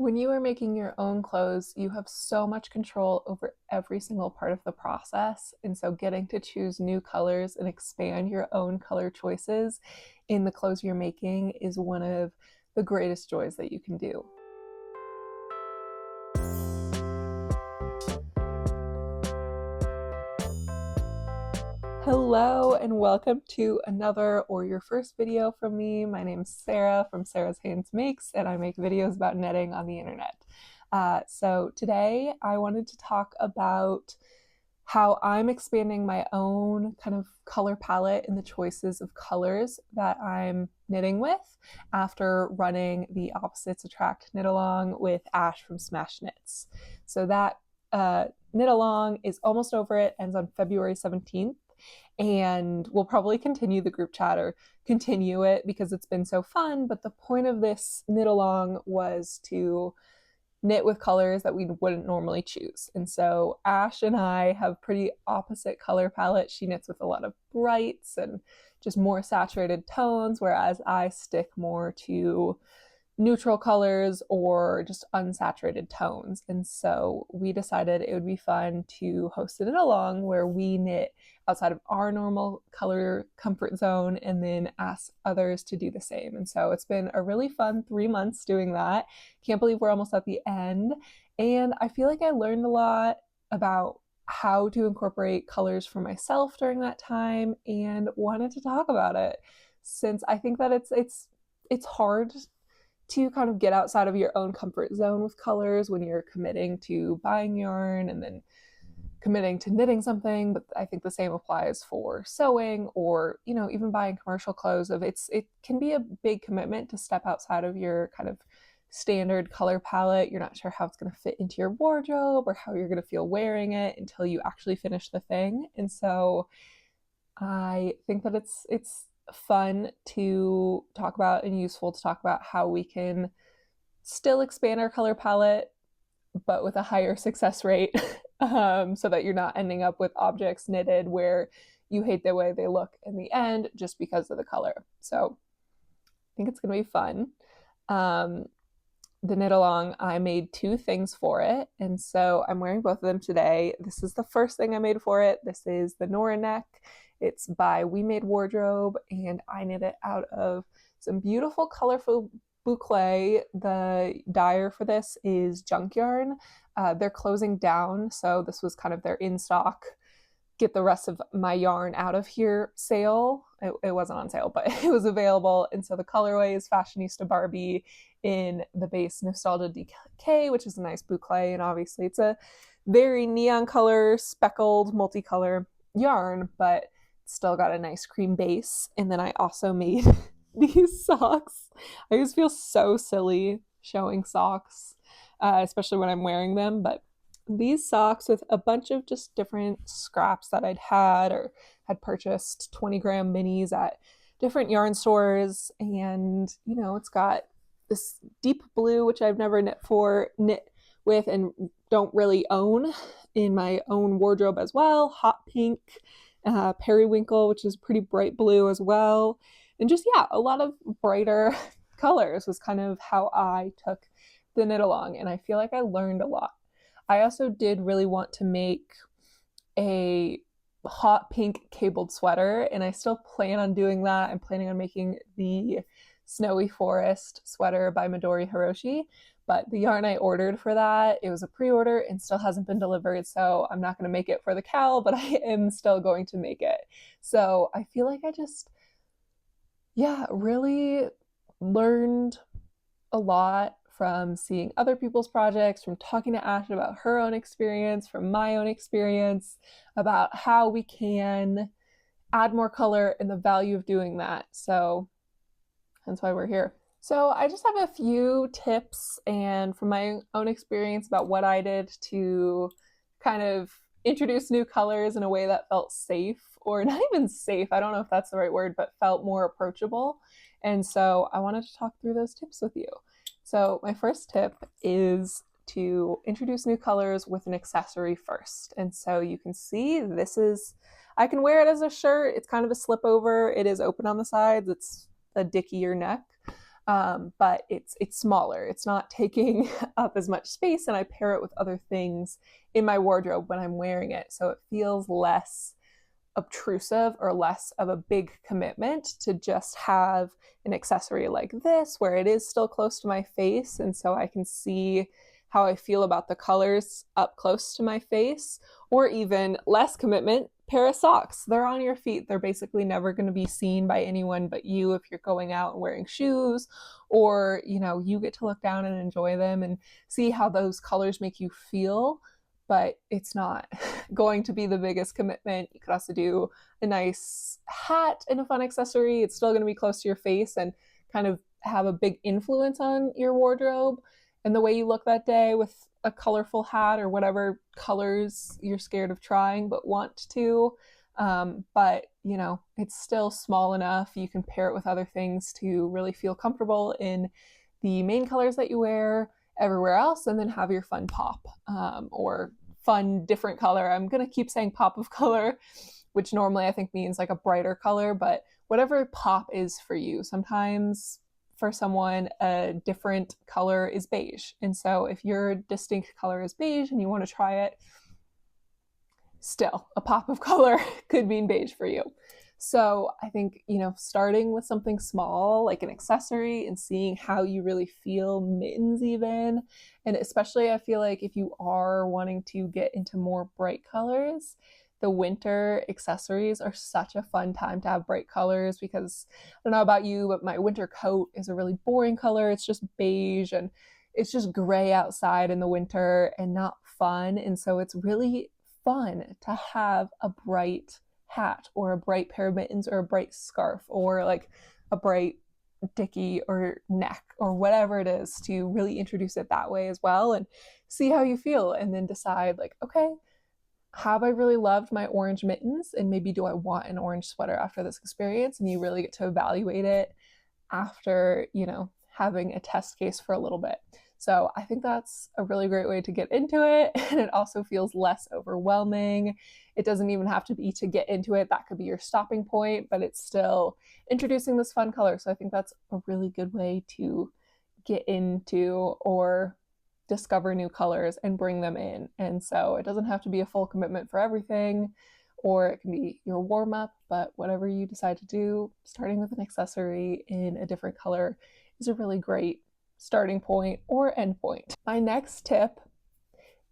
When you are making your own clothes, you have so much control over every single part of the process. And so, getting to choose new colors and expand your own color choices in the clothes you're making is one of the greatest joys that you can do. Hello, and welcome to another or your first video from me. My name's Sarah from Sarah's Hands Makes, and I make videos about knitting on the internet. So today I wanted to talk about how I'm expanding my own kind of color palette and the choices of colors that I'm knitting with after running the Opposites Attract knit along with Ash from Smash Knits. So that knit along is almost over. It ends on February 17th. And we'll probably continue the group chat or continue it because it's been so fun. But the point of this knit along was to knit with colors that we wouldn't normally choose. And so Ash and I have pretty opposite color palettes. She knits with a lot of brights and just more saturated tones, whereas I stick more to neutral colors or just unsaturated tones. And so we decided it would be fun to host it along where we knit outside of our normal color comfort zone and then ask others to do the same. And so it's been a really fun 3 months doing that. Can't believe we're almost at the end. And I feel like I learned a lot about how to incorporate colors for myself during that time and wanted to talk about it since I think that it's hard to kind of get outside of your own comfort zone with colors when you're committing to buying yarn and then committing to knitting something. But I think the same applies for sewing or, even buying commercial clothes. It can be a big commitment to step outside of your kind of standard color palette. You're not sure how it's going to fit into your wardrobe or how you're going to feel wearing it until you actually finish the thing. And so I think that it's fun to talk about and useful to talk about how we can still expand our color palette but with a higher success rate so that you're not ending up with objects knitted where you hate the way they look in the end just because of the color. So I think it's going to be fun. The knit along, I made 2 things for it, and so I'm wearing both of them today. This is the first thing I made for it. This is the Nora neck. It's by We Made Wardrobe, and I knit it out of some beautiful colorful boucle. The dyer for this is Junk Yarn. They're closing down, so this was kind of their in-stock get the rest of my yarn out of here sale. It wasn't on sale, but it was available. And so the colorway is Fashionista Barbie in the base Nostalgia Decay, which is a nice boucle. And obviously it's a very neon color, speckled, multicolor yarn, but still got a nice cream base. And then I also made these socks. I just feel so silly showing socks, especially when I'm wearing them, but these socks with a bunch of just different scraps that I'd had or had purchased 20-gram minis at different yarn stores. And, it's got this deep blue, which I've never knit with and don't really own in my own wardrobe as well. Hot pink, periwinkle, which is pretty bright blue as well. And just, a lot of brighter colors was kind of how I took the knit along. And I feel like I learned a lot. I also did really want to make a hot pink cabled sweater, and I still plan on doing that. I'm planning on making the Snowy Forest sweater by Midori Hiroshi, but the yarn I ordered for that, it was a pre-order and still hasn't been delivered, so I'm not going to make it for the cowl, but I am still going to make it. So I feel like I just, really learned a lot from seeing other people's projects, from talking to Ash about her own experience, from my own experience, about how we can add more color and the value of doing that. So that's why we're here. So I just have a few tips and from my own experience about what I did to kind of introduce new colors in a way that felt safe, or not even safe, I don't know if that's the right word, but felt more approachable. And so I wanted to talk through those tips with you. So my first tip is to introduce new colors with an accessory first. And so you can see I can wear it as a shirt. It's kind of a slip over. It is open on the sides. It's a dickier neck. but it's smaller. It's not taking up as much space, and I pair it with other things in my wardrobe when I'm wearing it, so it feels less obtrusive or less of a big commitment to just have an accessory like this where it is still close to my face, and so I can see how I feel about the colors up close to my face. Or even less commitment, pair of socks. They're on your feet. They're basically never going to be seen by anyone but you if you're going out and wearing shoes, or you get to look down and enjoy them and see how those colors make you feel, but it's not going to be the biggest commitment. You could also do a nice hat and a fun accessory. It's still going to be close to your face and kind of have a big influence on your wardrobe and the way you look that day with a colorful hat or whatever colors you're scared of trying but want to. But it's still small enough. You can pair it with other things to really feel comfortable in the main colors that you wear everywhere else, and then have your fun pop, or fun different color. I'm going to keep saying pop of color, which normally I think means like a brighter color, but whatever pop is for you. Sometimes for someone, a different color is beige. And so if your distinct color is beige and you want to try it, still a pop of color could mean beige for you. So I think, starting with something small like an accessory and seeing how you really feel, mittens even. And especially I feel like if you are wanting to get into more bright colors, the winter accessories are such a fun time to have bright colors, because I don't know about you, but my winter coat is a really boring color. It's just beige and it's just gray outside in the winter and not fun. And so it's really fun to have a bright hat or a bright pair of mittens or a bright scarf or like a bright dicky or neck or whatever it is, to really introduce it that way as well and see how you feel, and then decide like, okay, have I really loved my orange mittens, and maybe do I want an orange sweater after this experience? And you really get to evaluate it after having a test case for a little bit. So I think that's a really great way to get into it. And it also feels less overwhelming. It doesn't even have to be to get into it. That could be your stopping point, but it's still introducing this fun color. So I think that's a really good way to get into or discover new colors and bring them in. And so it doesn't have to be a full commitment for everything, or it can be your warm up, but whatever you decide to do, starting with an accessory in a different color is a really great starting point or end point. My next tip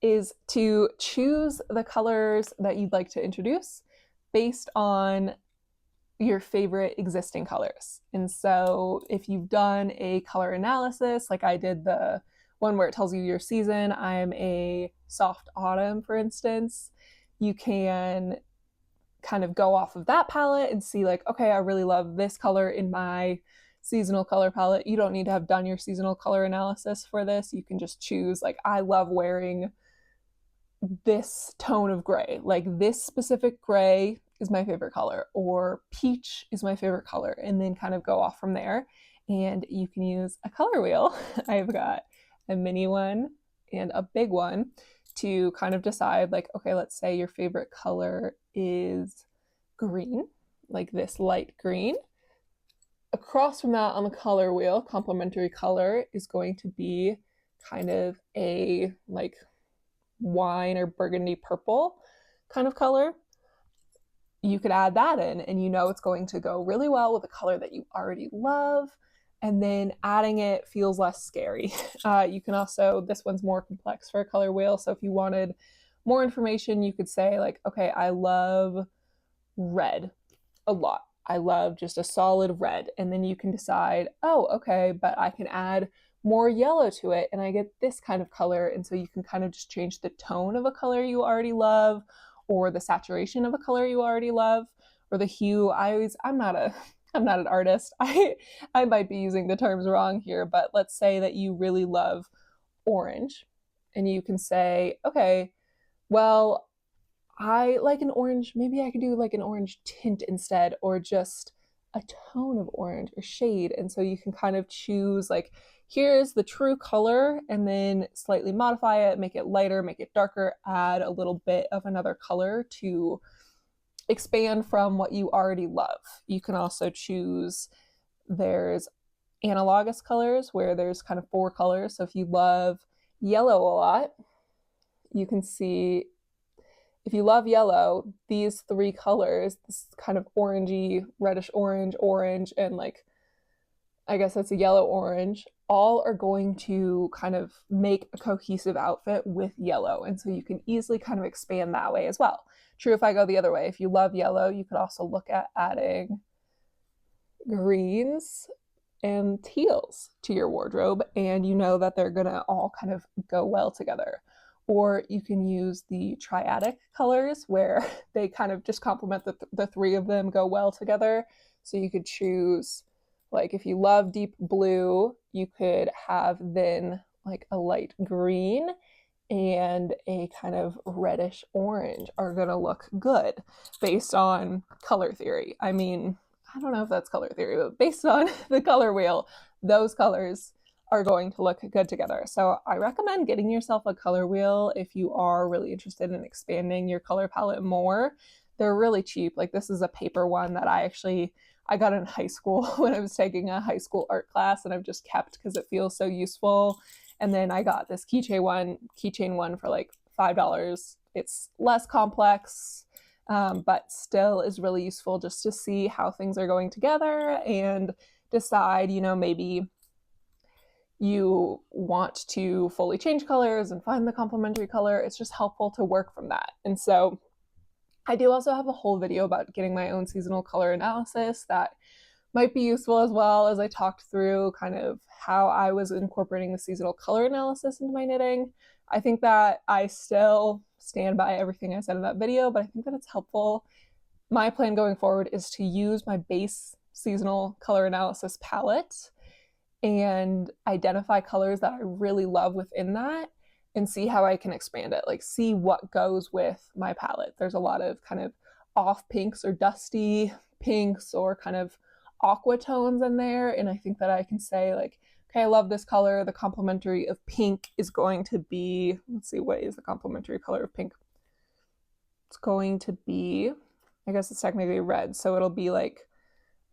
is to choose the colors that you'd like to introduce based on your favorite existing colors. And so if you've done a color analysis, like I did the one where it tells you your season, I'm a soft autumn, for instance, you can kind of go off of that palette and see like, okay, I really love this color in my seasonal color palette. You don't need to have done your seasonal color analysis for this. You can just choose like, I love wearing this tone of gray, like this specific gray is my favorite color, or peach is my favorite color, and then kind of go off from there. And you can use a color wheel. I've got a mini one and a big one to kind of decide like, okay, let's say your favorite color is green, like this light green. Across from that on the color wheel, complementary color is going to be kind of a like wine or burgundy purple kind of color. You could add that in, and it's going to go really well with a color that you already love, and then adding it feels less scary. You can also, this one's more complex for a color wheel, so if you wanted more information, you could say like, okay, I love red a lot. I love just a solid red. And then you can decide, oh, okay, but I can add more yellow to it and I get this kind of color. And so you can kind of just change the tone of a color you already love, or the saturation of a color you already love, or the hue. I'm not an artist. I might be using the terms wrong here, but let's say that you really love orange, and you can say, okay, well, I like an orange, maybe I could do like an orange tint instead, or just a tone of orange or shade. And so you can kind of choose like, here's the true color, and then slightly modify it, make it lighter, make it darker, add a little bit of another color to expand from what you already love. You can also choose, there's analogous colors where there's kind of 4 colors. So if you love yellow a lot, you can see if you love yellow, these 3 colors, this kind of orangey, reddish orange, orange, and like, I guess that's a yellow orange, all are going to kind of make a cohesive outfit with yellow. And so you can easily kind of expand that way as well. True if I go the other way. If you love yellow, you could also look at adding greens and teals to your wardrobe, and you know that they're gonna all kind of go well together. Or you can use the triadic colors where they kind of just complement the 3 of them, go well together. So you could choose, like if you love deep blue, you could have then like a light green and a kind of reddish orange are gonna look good based on color theory. I mean, I don't know if that's color theory, but based on the color wheel, those colors are going to look good together. So I recommend getting yourself a color wheel if you are really interested in expanding your color palette more. They're really cheap. Like this is a paper one that I got in high school when I was taking a high school art class, and I've just kept because it feels so useful. And then I got this keychain one for like $5. It's less complex, but still is really useful just to see how things are going together and decide, maybe you want to fully change colors and find the complementary color. It's just helpful to work from that. And so I do also have a whole video about getting my own seasonal color analysis that might be useful, as well as I talked through kind of how I was incorporating the seasonal color analysis into my knitting. I think that I still stand by everything I said in that video, but I think that it's helpful. My plan going forward is to use my base seasonal color analysis palette and identify colors that I really love within that and see how I can expand it, like see what goes with my palette. There's a lot of kind of off pinks or dusty pinks or kind of aqua tones in there, and I think that I can say like, okay, I love this color. The complementary of pink is going to be, let's see, what is the complementary color of pink? It's going to be, I guess it's technically red, so it'll be like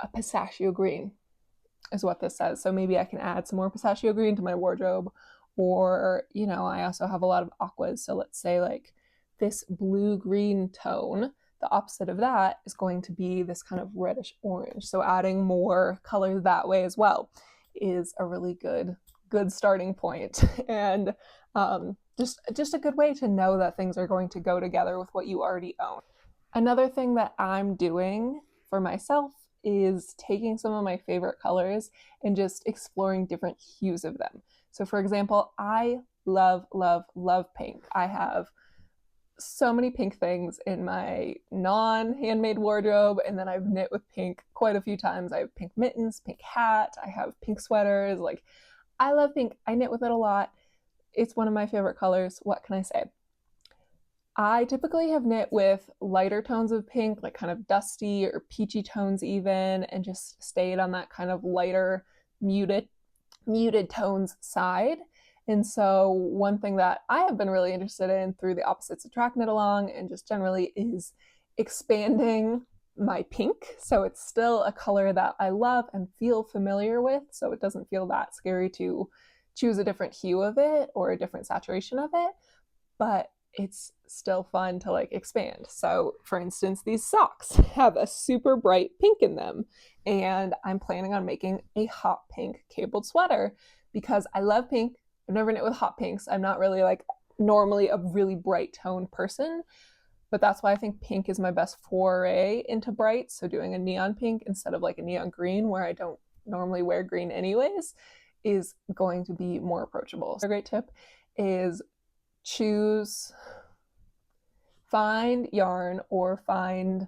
a pistachio green is what this says. So maybe I can add some more pistachio green to my wardrobe. Or, I also have a lot of aquas. So let's say like this blue-green tone, the opposite of that is going to be this kind of reddish orange. So adding more color that way as well is a really good starting point. And just a good way to know that things are going to go together with what you already own. Another thing that I'm doing for myself is taking some of my favorite colors and just exploring different hues of them. So for example, I love, love, love pink. I have so many pink things in my non-handmade wardrobe, and then I've knit with pink quite a few times. I have pink mittens, pink hat, I have pink sweaters. Like, I love pink. I knit with it a lot. It's one of my favorite colors. What can I say? I typically have knit with lighter tones of pink, like kind of dusty or peachy tones even, and just stayed on that kind of lighter, muted tones side. And so one thing that I have been really interested in through the Opposites Attract knit along and just generally is expanding my pink. So it's still a color that I love and feel familiar with, so it doesn't feel that scary to choose a different hue of it or a different saturation of it, but it's still fun to like expand. So for instance, these socks have a super bright pink in them, and I'm planning on making a hot pink cabled sweater because I love pink. I've never knit with hot pinks. I'm not really like normally a really bright tone person, but that's why I think pink is my best foray into bright. So doing a neon pink instead of like a neon green, where I don't normally wear green anyways, is going to be more approachable. So a great tip is find yarn or find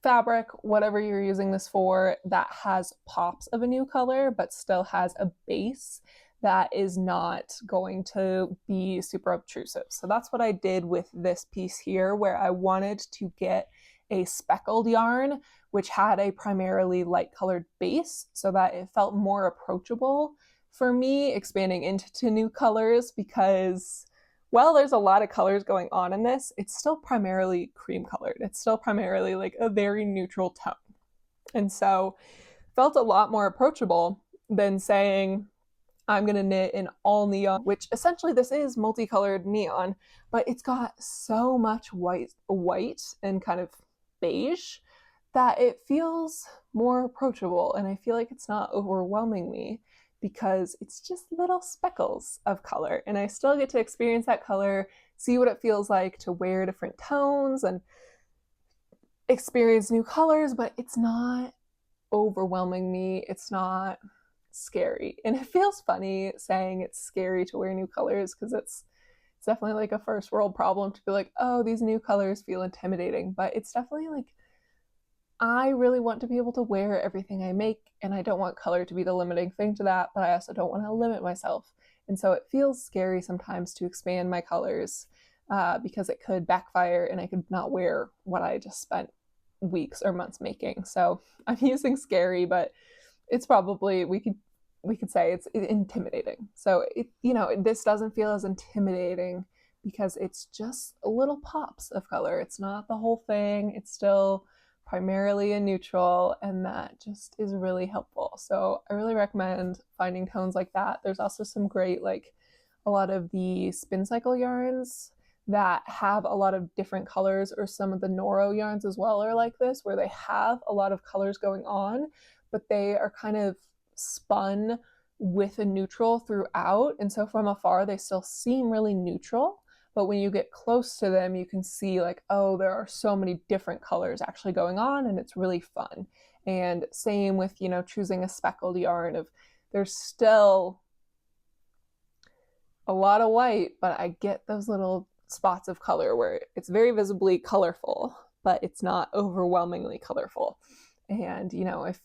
fabric, whatever you're using this for, that has pops of a new color, but still has a base that is not going to be super obtrusive. So that's what I did with this piece here, where I wanted to get a speckled yarn, which had a primarily light colored base so that it felt more approachable for me expanding into new colors, because while there's a lot of colors going on in this, it's still primarily cream colored. It's still primarily like a very neutral tone. And so felt a lot more approachable than saying I'm gonna knit in all neon, which essentially this is multicolored neon, but it's got so much white and kind of beige that it feels more approachable, and I feel like it's not overwhelming me because it's just little speckles of color, and I still get to experience that color, see what it feels like to wear different tones and experience new colors, but it's not overwhelming me. It's not scary. And it feels funny saying it's scary to wear new colors because it's definitely like a first world problem to be like, oh, these new colors feel intimidating. But it's definitely like, I really want to be able to wear everything I make, and I don't want color to be the limiting thing to that, but I also don't want to limit myself. And so it feels scary sometimes to expand my colors because it could backfire and I could not wear what I just spent weeks or months making. So I'm using scary, but it's probably we could say it's intimidating. So this doesn't feel as intimidating because it's just little pops of color. It's not the whole thing. It's still primarily a neutral, and that just is really helpful. So I really recommend finding tones like that. There's also some great, like a lot of the spin cycle yarns that have a lot of different colors, or some of the Noro yarns as well are like this, where they have a lot of colors going on, but they are kind of spun with a neutral throughout. And so from afar, they still seem really neutral. But when you get close to them, you can see like, oh, there are so many different colors actually going on, and it's really fun. And same with, choosing a speckled yarn of there's still a lot of white, but I get those little spots of color where it's very visibly colorful, but it's not overwhelmingly colorful. And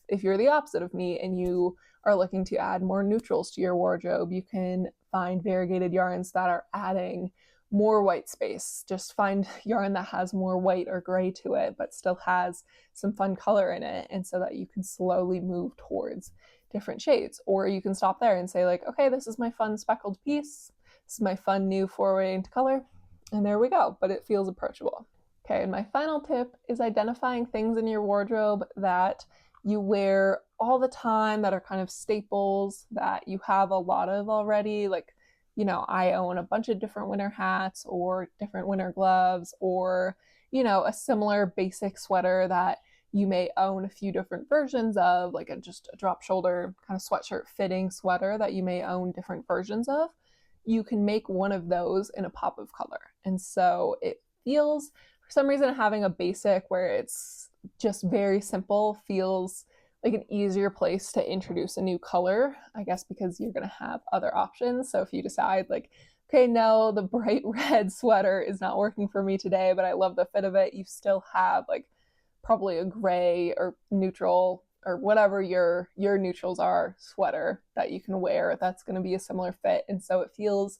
if you're the opposite of me and you are looking to add more neutrals to your wardrobe, you can find variegated yarns that are adding more white space. Just find yarn that has more white or gray to it, but still has some fun color in it, and so that you can slowly move towards different shades. Or you can stop there and say like, okay, this is my fun speckled piece. This is my fun new foray into color. And there we go, but it feels approachable. Okay, and my final tip is identifying things in your wardrobe that you wear all the time, that are kind of staples that you have a lot of already. Like, I own a bunch of different winter hats or different winter gloves, or, a similar basic sweater that you may own a few different versions of, like just a drop shoulder kind of sweatshirt fitting sweater that you may own different versions of. You can make one of those in a pop of color. And so it feels, for some reason, having a basic where it's just very simple feels like an easier place to introduce a new color, I guess, because you're going to have other options. So if you decide like, okay, no, the bright red sweater is not working for me today, but I love the fit of it, you still have like probably a gray or neutral or whatever your neutrals are sweater that you can wear that's going to be a similar fit. And so it feels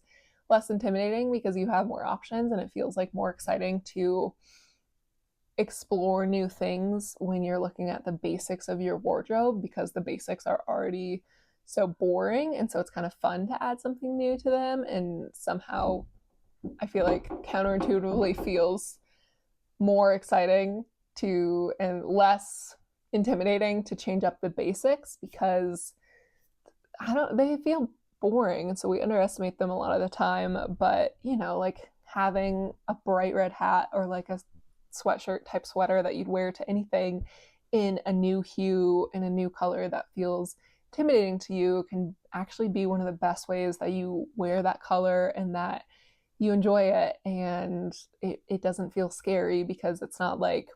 less intimidating because you have more options, and it feels like more exciting to explore new things when you're looking at the basics of your wardrobe, because the basics are already so boring, and so it's kind of fun to add something new to them. And somehow I feel like counterintuitively feels more exciting to and less intimidating to change up the basics, because they feel boring, and so we underestimate them a lot of the time. But like having a bright red hat or like a sweatshirt type sweater that you'd wear to anything in a new hue, in a new color that feels intimidating to you, can actually be one of the best ways that you wear that color and that you enjoy it, and it doesn't feel scary because it's not like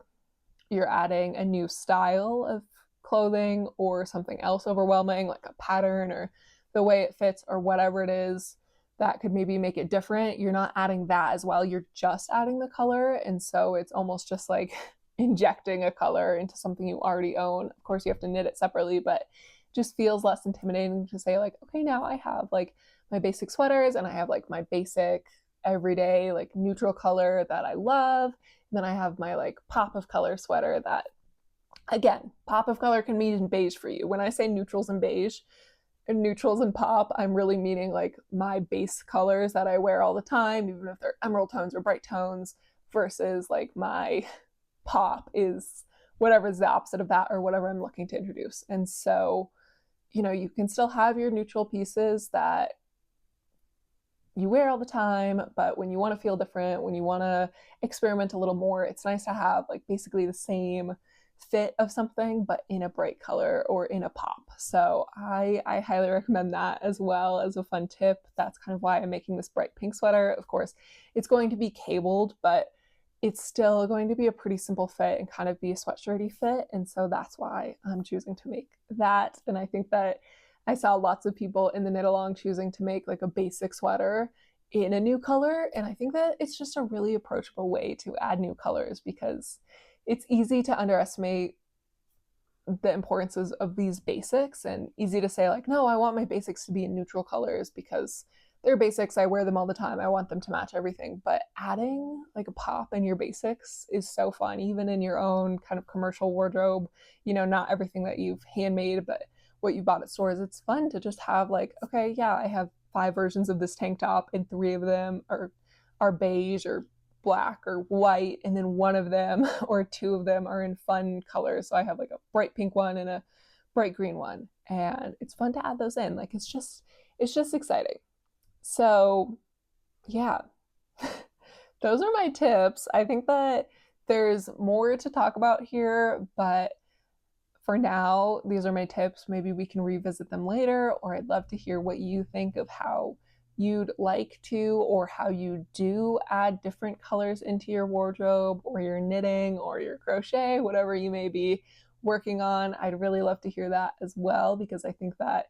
you're adding a new style of clothing or something else overwhelming, like a pattern or the way it fits or whatever it is that could maybe make it different. You're not adding that as well. You're just adding the color. And so it's almost just like injecting a color into something you already own. Of course, you have to knit it separately, but it just feels less intimidating to say like, okay, now I have like my basic sweaters, and I have like my basic everyday like neutral color that I love. And then I have my like pop of color sweater that, again, pop of color can mean beige for you. When I say neutrals and beige, neutrals and pop, I'm really meaning like my base colors that I wear all the time, even if they're emerald tones or bright tones, versus like my pop is whatever's the opposite of that or whatever I'm looking to introduce. And so you can still have your neutral pieces that you wear all the time, but when you want to feel different, when you want to experiment a little more, it's nice to have like basically the same fit of something but in a bright color or in a pop. So I highly recommend that as well as a fun tip. That's kind of why I'm making this bright pink sweater. Of course, it's going to be cabled, but it's still going to be a pretty simple fit and kind of be a sweatshirty fit. And so that's why I'm choosing to make that. And I think that I saw lots of people in the knit along choosing to make like a basic sweater in a new color. And I think that it's just a really approachable way to add new colors because it's easy to underestimate the importances of these basics and easy to say like, no, I want my basics to be in neutral colors because they're basics. I wear them all the time. I want them to match everything. But adding like a pop in your basics is so fun, even in your own kind of commercial wardrobe, not everything that you've handmade, but what you bought at stores. It's fun to just have like, okay, yeah, I have 5 versions of this tank top and 3 of them are beige or black or white, and then 1 of them or 2 of them are in fun colors. So I have like a bright pink one and a bright green one, and it's fun to add those in. Like it's just exciting. So yeah, those are my tips. I think that there's more to talk about here, but for now, these are my tips. Maybe we can revisit them later, or I'd love to hear what you think of how you'd like to or how you do add different colors into your wardrobe or your knitting or your crochet, whatever you may be working on. I'd really love to hear that as well because I think that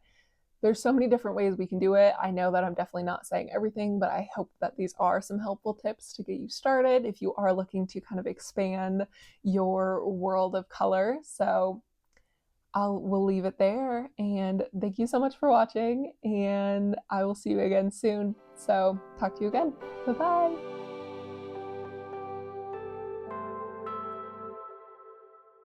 there's so many different ways we can do it. I know that I'm definitely not saying everything, but I hope that these are some helpful tips to get you started if you are looking to kind of expand your world of color. So we'll leave it there, and thank you so much for watching, and I will see you again soon. So talk to you again. Bye bye.